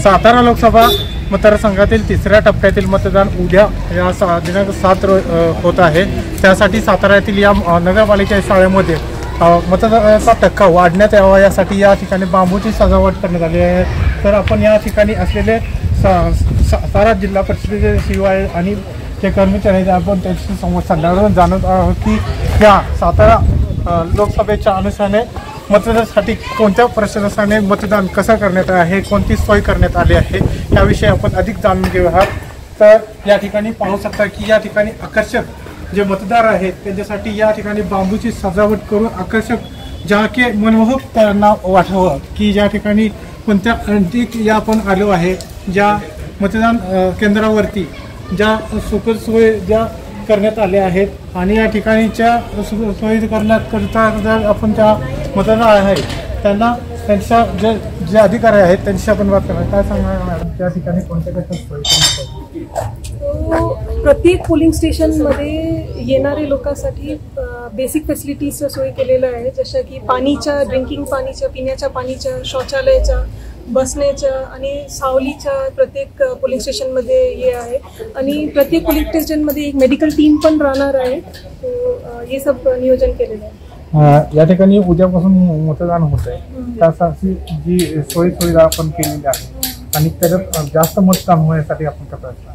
सातारा लोकसभा मतदारसंघातील तिसऱ्या टप्प्यातील मतदान उद्या या दिनांक 7 होत आहे। त्यासाठी सातारा येथील या नगरपालिका शाळेमध्ये मतदानाचा टक्का वाढण्यात यावा यासाठी या ठिकाणी बांबूची सजावट करण्यात आली आहे। तर आपण या ठिकाणी असलेले सातारा जिल्हा परिषदेचे शिवाय आणि ते कर्मचारी आपण त्यांची संवाद साधण्यावर जाणत आहोत की या सातारा लोकसभेच्या अनुषंगाने मतदानासाठी कोणत्या प्रशासनाने मतदान कसं करण्यात आहे, कोणती सोय करण्यात आली आहे याविषयी आपण अधिक जाणून घेऊया। तर या ठिकाणी पाहू शकता की या ठिकाणी आकर्षक जे मतदार आहेत त्यांच्यासाठी या ठिकाणी बांबूची सजावट करून आकर्षक जाके मनमोहक त्यांना वाटावं की या ठिकाणी कोणत्या अधिक या आपण आलो आहे ज्या मतदान केंद्रावरती ज्या सुखसोयी ज्या करण्यात आल्या आहेत आणि या ठिकाणीच्या सोयी करण्याकरिता जर आपण त्या मतदार आहे त्यांना त्यांच्या जे अधिकारी आहेत त्यांची आपण बात करणार। काय सांगणार मॅडम, त्या ठिकाणी कोणत्या कशा सोयी? प्रत्येक पोलिंग स्टेशनमध्ये येणारे लोकांसाठी बेसिक फॅसिलिटीजच्या सोयी केलेल्या आहे, जशा की पाणीच्या, ड्रिंकिंग पाणीच्या, पिण्याच्या पाणीच्या, शौचालयाच्या, बसण्याच्या आणि सावलीच्या प्रत्येक पोलिंग स्टेशनमध्ये हे आहे। आणि प्रत्येक पोलिंग स्टेशनमध्ये एक मेडिकल टीम पण राहणार आहे। हे सब नियोजन केलेलं आहे। या ठिकाणी उद्यापासून मतदान होत आहे, त्यासाठी जी सोयी सुविधा आपण केलेली आहे आणि त्याच्यात जास्त मतदान होण्यासाठी आपण काय प्रयत्न?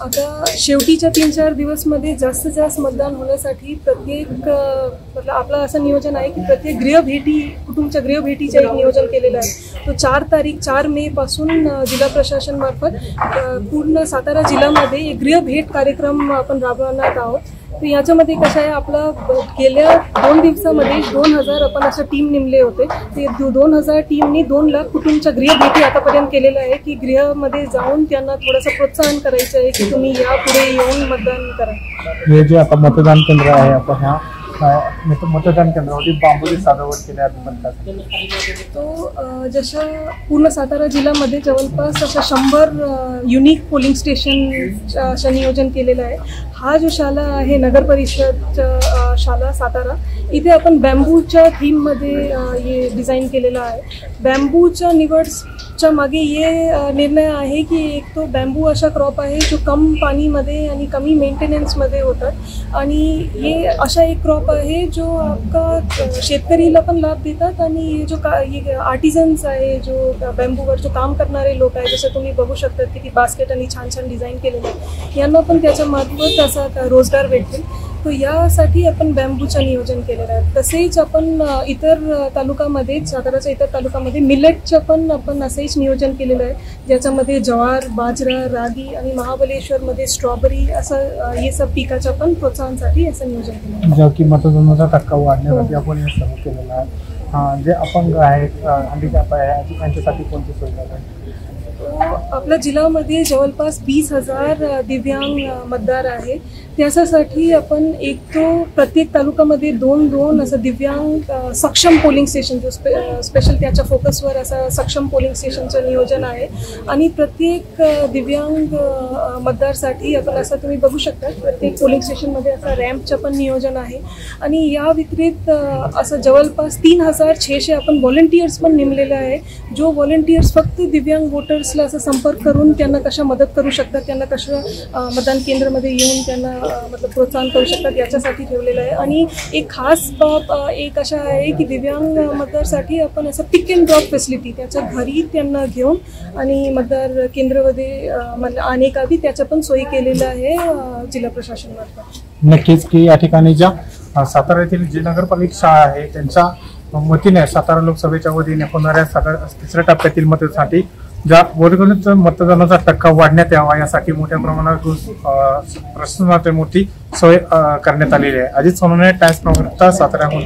आता शेवटीच्या 3-4 दिवसमध्ये जास्तीत जास्त मतदान होण्यासाठी प्रत्येक मतलब आपलं असं नियोजन आहे की प्रत्येक गृहभेटी, कुटुंबाच्या गृहभेटीचं एक नियोजन केलेलं आहे। तो 4 मे पासून जिल्हा प्रशासन मार्फत पूर्ण सातारा जिल्ह्यामध्ये एक गृहभेट कार्यक्रम आपण राबवणार आहोत। तर याच्यामध्ये कसं आहे, आपलं गेल्या 2 दिवसामध्ये 2000 आपण असं टीम नेमले होते। ते 2000 टीमनी 2 लाख कुटुंबाच्या गृहभेटी आतापर्यंत केलेलं आहे की गृहामध्ये जाऊन त्यांना थोडंसं प्रोत्साहन करायचं आहे की तुम्ही यापुढे येऊन मतदान करा। हे जे आता मतदान केंद्र आहे आपण ह्या मतदान केंद्रावरती बांबूची सजावट केल्या म्हणतात तो जसं पूर्ण सातारा जिल्ह्यामध्ये जवळपास असं 100 युनिक पोलिंग स्टेशन असं नियोजन केलेलं आहे। हा जो शाळा आहे नगर परिषद शाळा सातारा, इथे आपण बॅम्बूच्या थीममध्ये हे डिझाईन केलेलं आहे। बॅम्बूच्या निवडच्या मागे हे निर्णय आहे की एक तो बॅम्बू असा क्रॉप आहे जो कम पाणीमध्ये आणि कमी मेंटेनन्समध्ये होतात आणि हे असा एक क्रॉप आहे जो आपका शेतकरीला पण लाभ देतात आणि हे जो आर्टिझन्स आहे, जो बॅम्बूवर जो काम करणारे लोक आहे, जसं तुम्ही बघू शकता की ती बास्केट आणि छान छान डिझाईन केलेलं आहे, यांना पण त्याच्या मार्फत असा रोजगार भेटतील। तो यासाठी आपण बॅम्बूचं नियोजन केलेलं आहे। तसेच आपण इतर तालुक्यामध्ये, साताराच्या इतर तालुक्यामध्ये मिलेटचं पण आपण असंच नियोजन केलेलं आहे, ज्याच्यामध्ये ज्वार, बाजरा, रागी आणि महाबलेश्वरमध्ये स्ट्रॉबेरी असं हे सब पिकाच्या पण प्रोत्साहनासाठी असं नियोजन केलं आहे। की मतदानाचा टक्का वाढण्यासाठी आपण हे सर्व केलेलं आहे। जे अपंग आहेत, हँडिकॅप आहे, त्यांच्यासाठी कोणती सोय आहे? आपल्या जिल्ह्यामध्ये जवळपास 20,000 दिव्यांग मतदार आहे। त्याच्यासाठी आपण एक तो प्रत्येक तालुक्यामध्ये 2 असं दिव्यांग सक्षम पोलिंग स्टेशन, जो स्पेशल त्याच्या फोकसवर असं सक्षम पोलिंग स्टेशनचं नियोजन आहे। आणि प्रत्येक दिव्यांग मतदारसाठी आपण असं तुम्ही बघू शकता प्रत्येक पोलिंग स्टेशनमध्ये असं रॅम्पचं पण नियोजन आहे। आणि या व्यतिरिक्त असं जवळपास 3600 आपण व्हॉलंटियर्स पण नेमलेलं आहे, जो व्हॉलंटियर्स फक्त दिव्यांग वोटर्सला असं संपर्क करून त्यांना कशा मदत करू शकतात, त्यांना कसं मतदान केंद्रामध्ये येऊन त्यांना मतलब प्रोत्साहन करू शकतात याच्यासाठी ठेवलेलं आहे। आणि एक खास बाब एक अशा आहे की दिव्यांग मतदारसाठी आपण असं पिक अँड ड्रॉप फॅसिलिटी त्याच्या घरी त्यांना घेऊन आणि मतदार केंद्रामध्ये आणण्याची त्याच्या पण सोयी केलेल्या आहे जिल्हा प्रशासनामार्फत। नक्कीच की या ठिकाणी ज्या सातारा येथील जी नगरपालिका शाळा आहे त्यांच्या वतीने सातारा लोकसभेच्या वतीने होणाऱ्या तिसऱ्या टप्प्यातील मतदानासाठी ज्या वर्गणीचा मतदानाचा टक्का वाढण्यात यावा यासाठी मोठ्या प्रमाणात प्रशासनाची मोठी सोय करण्यात आलेली आहे। अजित सोनवणे, टाइम्स प्रवक्ता, साताऱ्याहून।